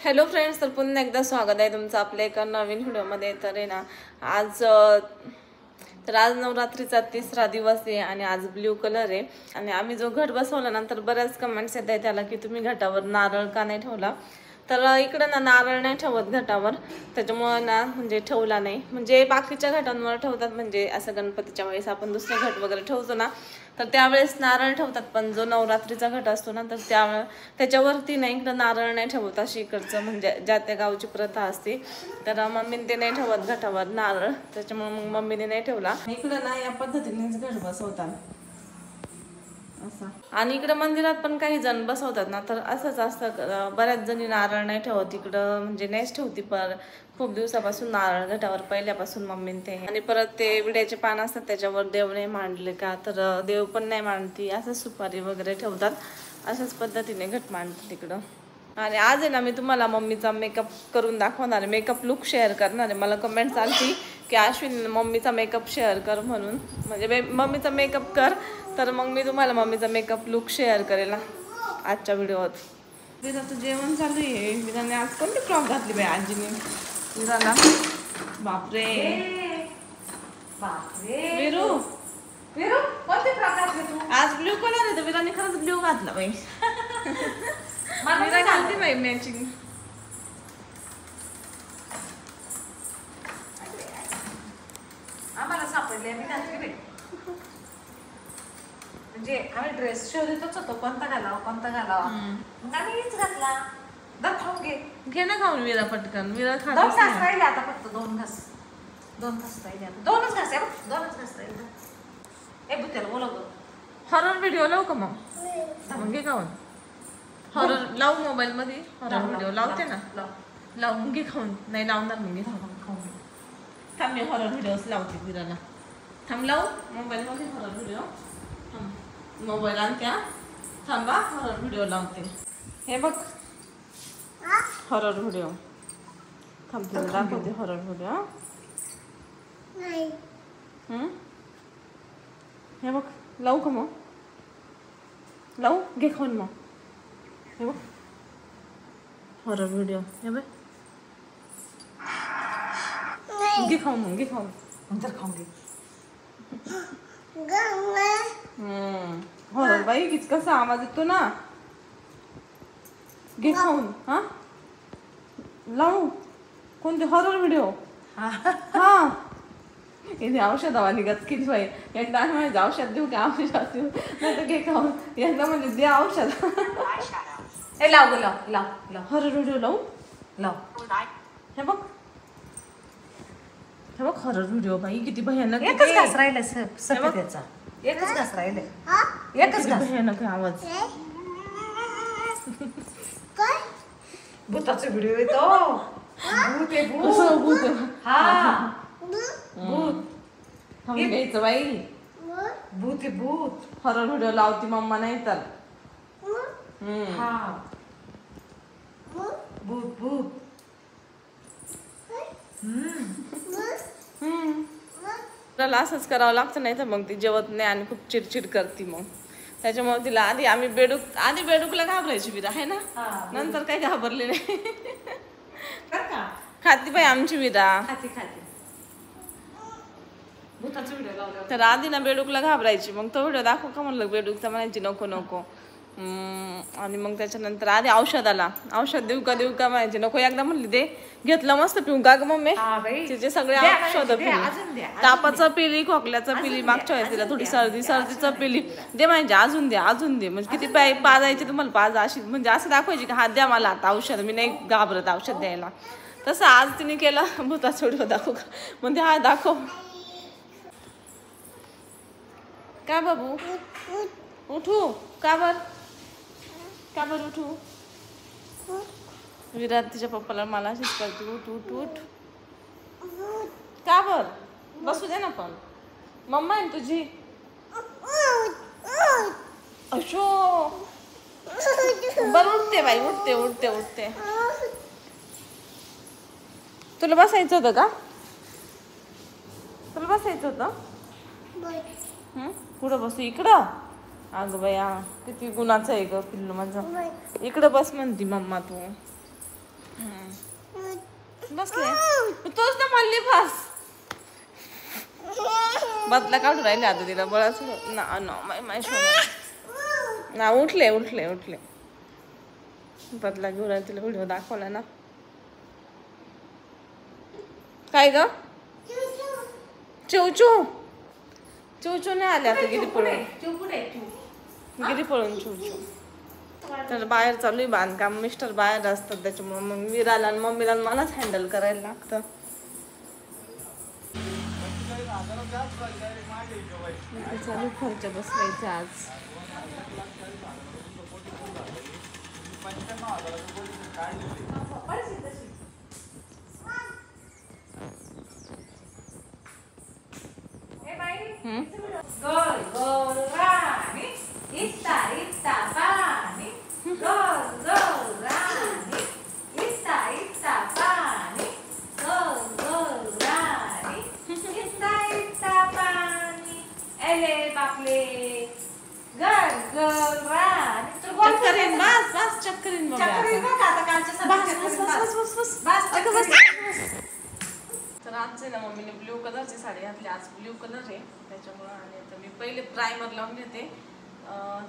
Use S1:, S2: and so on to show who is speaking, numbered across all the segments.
S1: Hello friends, तर पुन्हा एकदा स्वागत आहे तुमचं आपल्या एका नवीन व्हिडिओमध्ये. तर आहे ना आज नवरात्रीचा 3रा दिवस आहे आणि आज ब्ल्यू कलर आहे. आणि आम्ही जो घट बसवला नंतर बऱ्याच कमेंट्स येत आहेत त्याला की तुम्ही घटावर नारळ का नाही ठेवला. तर इकडं ना नारळ नाही ठेवत घटावर, त्याच्यामुळं ना म्हणजे ठेवला नाही. म्हणजे बाकीच्या घटांवर ठेवतात, म्हणजे असं गणपतीच्या वेळेस आपण दुसरे घट वगैरे ठेवतो ना, तर त्यावेळेस नारळ ठेवतात. पण जो नवरात्रीचा घट असतो ना, तर त्याच्यावरती नाही, इकडं नारळ नाही ठेवत. अशी इकडचं म्हणजे ज्या त्या गावची प्रथा असते. तर मम्मीने ते नाही ठेवत घटावर नारळ, त्याच्यामुळे मग मम्मीने नाही ठेवला. इकडं ना या पद्धतीनेच घट बसवतात असं. आणि इकडं मंदिरात पण काही जण बसवतात ना, तर असंच असतं. बऱ्याच जणी नारळ नाही ठेवत इकडं, म्हणजे नाहीच ठेवती. पण खूप दिवसापासून नारळ घटावर पहिल्यापासून मम्मीने ते. आणि परत ते विड्याचे पान असतात त्याच्यावर देव नाही मांडले का, तर देव पण नाही मांडती. असं सुपारी वगैरे ठेवतात, अशाच पद्धतीने घट मांडतात तिकडं. आणि आज आहे ना मी तुम्हाला मम्मीचा मेकअप करून दाखवणार आहे, मेकअप लुक शेअर करणार आहे. मला कमेंट्स आली की अश्विन मम्मीचा मेकअप शेअर कर म्हणून, म्हणजे मम्मीचा मेकअप कर. तर मग मी तुम्हाला मम्मीचा मेकअप लुक शेअर करेल आजच्या व्हिडिओत. विराचं जेवण चालू आहे. विराने आज कोणती फ्रॉक घातली बाई आजीने विराला. बापरे बापरे विरू, विरू कोणती फ्रॉक घातली तू? आज ब्ल्यू कलर आहे तर विराने खरंच ब्ल्यू घातला बाई. विरा घालते बाई मॅचिंग.
S2: आम्हाला सापडले मी घातली बाई. म्हणजे आम्ही ड्रेस शोधतच होतो कोणता घालावा कोणता घालावा, मग आम्ही हीच घातला. दर खाऊन
S1: घे ना खाऊन विरा पटकन. विरा
S2: दोन घास राहिले आता, फक्त दोन घास राहिले आता. दोनच घास आहे बघ, दोनच घास राहिले. ए बुत्याला बोलव गं.
S1: हॉरर व्हिडिओ लावू का मग घे खाऊन. हॉरर लावू मोबाईल मध्ये, हॉरर व्हिडिओ लावते ना. लावून घे खाऊन. नाही लावणार मी, घे खाऊन. थांब मी हॉरर व्हिडिओच लावते विराला. थांब लावू मोबाईल मध्ये हॉरर व्हिडिओ. मोबाईल आणत्या, थांबा हॉरर व्हिडिओ लावते. हे बघ हॉरर व्हिडिओ. थांब तुला दाखवते हॉरर व्हिडिओ. हे बघ लावू का मग? लावू घे खाऊन मग. हे बघ हॉरर व्हिडिओ. हे बघ घे खाऊन मग, घे खाऊन.
S2: नंतर खाऊन घे.
S1: हॉरर बाई किती कसा आवाज येतो ना. घे खाऊन. हा लावू कोणते हॉरर व्हिडिओ? हा इथे औषधावा निघत किती बाई. एकदा म्हणजे औषध देऊ का, औषध देऊ नाही तर घे खाऊन. एकदा म्हणजे दे औषध.
S2: हे लाव ग, लाव लाव लाव.
S1: हॉरर व्हिडिओ लावू
S2: लाव.
S1: हे बघ, हे बघ हॉरर व्हिडिओ बाई किती भयानक.
S2: एकच घास राहिलाय त्याचा, एकच घास राहिलाय. एकच घास.
S1: भयानक आवाज.
S2: भूताचा व्हिडिओ येतो. भूत आहे भूत.
S1: कसं भूत?
S2: हा
S1: भूत. थांब घ्यायचं बाई.
S2: भूत आहे भूत.
S1: हॉरर व्हिडिओ लावती मम्मा नाही तर.
S2: हा भूत भूत.
S1: त्याला असंच करावं लागतं, नाही तर मग ती जेवत नाही आणि खूप चिडचिड करते. मग त्याच्यामुळे तिला आधी बेडूकला घाबरायची विरा आहे ना, नंतर काही घाबरले नाही. खाती बाई आमची विरा.
S2: भूताचा व्हिडिओ लावला
S1: तर आधी ना बेडूकला घाबरायची. मग तो व्हिडिओ दाखव का म्हणलं बेडूकचा, म्हणायची नको नको. आणि मग त्याच्यानंतर आधी औषधाला औषध देऊ का म्हणायचे नको. एकदा म्हणली दे, घेतलं मस्त पिऊन का ग मम्मी. तिचे सगळे औषध पिली. तापाचं पिली, खोकल्याचं पिली, मागच्या वेळेस तिला थोडी सर्दीचं पिली. दे म्हणजे अजून दे. म्हणजे किती पाजायची तुम्हाला पाजा अशी, म्हणजे असं दाखवायची की हात द्या मला आता औषध, मी नाही घाबरत औषध द्यायला. तसं आज तिने केलं. भूताचा व्हिडिओ दाखव का म्हणते. हा दाखव. का बाबू उठू का बर उठू. विराट तिच्या पप्पाला मला अशीच करते, उठ उठ उठ. का बर बसू दे ना, पण मम्मा आहे तुझी. अशो बर उठते बाई, उठते. तुला बसायचं होतं का? कुठं बसू? इकडं. अगं बया किती गुणाचं आहे ग पिल्लू माझं. इकडं बस म्हणती मम्मा तू. बसले तोच ना मल्ली फास बदला काढून राहिले आता तिला बळच ना ना उठले उठले उठले बदला घेऊन राहिले तिला व्हिडिओ दाखवला ना काय ग चिवचू चिवचू नाही आले आता गिरी पळून गिरी पळून चिवचू तर बाहेर चालू आहे बांधकाम मिस्टर बाहेर असतात त्याच्यामुळे मग वीराला आणि मम्मीला मलाच हँडल करायला लागतं चालू खर्च बसवायचे आज
S2: गोल गोल राणी इत्ता इत्ता पाणी गोल गोल राणी इत्ता इत्ता पाणी गोल गोल राणी इत्ता इत्ता पाणी एले बापले गोल गोल राणी
S1: चक्करीन बस बस चक्करीन तर आजचे ना मम्मीने ब्ल्यू कलरची साडी घातली आज ब्ल्यू कलर आहे त्याच्यामुळं आणि आता मी पहिले प्रायमर लावून घेते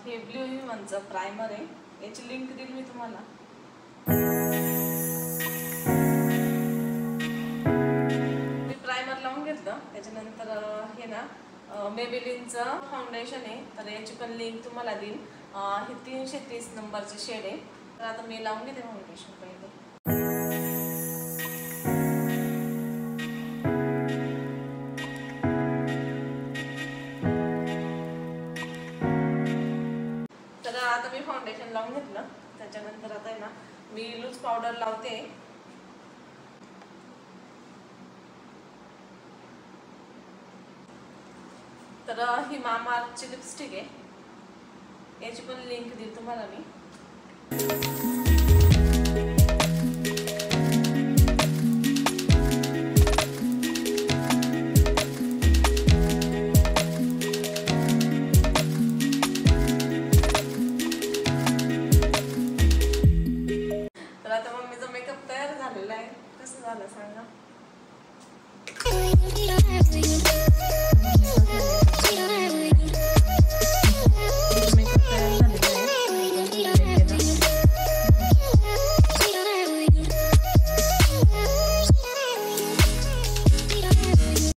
S1: हे ब्ल्यू ह्युमनचं प्रायमर आहे याची लिंक दिली मी तुम्हाला मी प्रायमर लावून घेतलं त्याच्यानंतर हे ना मेबेलिनचं फाउंडेशन आहे तर याची पण लिंक तुम्हाला देईन हे 330 नंबरचे शेड आहे तर आता मी लावून घेते फाउंडेशन पहिले आता मी फाउंडेशन लावून घेतलं त्याच्यानंतर आता आहे ना मी लूज पावडर लावते तर ही मामाअर्थची लिपस्टिक आहे याची पण लिंक देईल तुम्हाला मी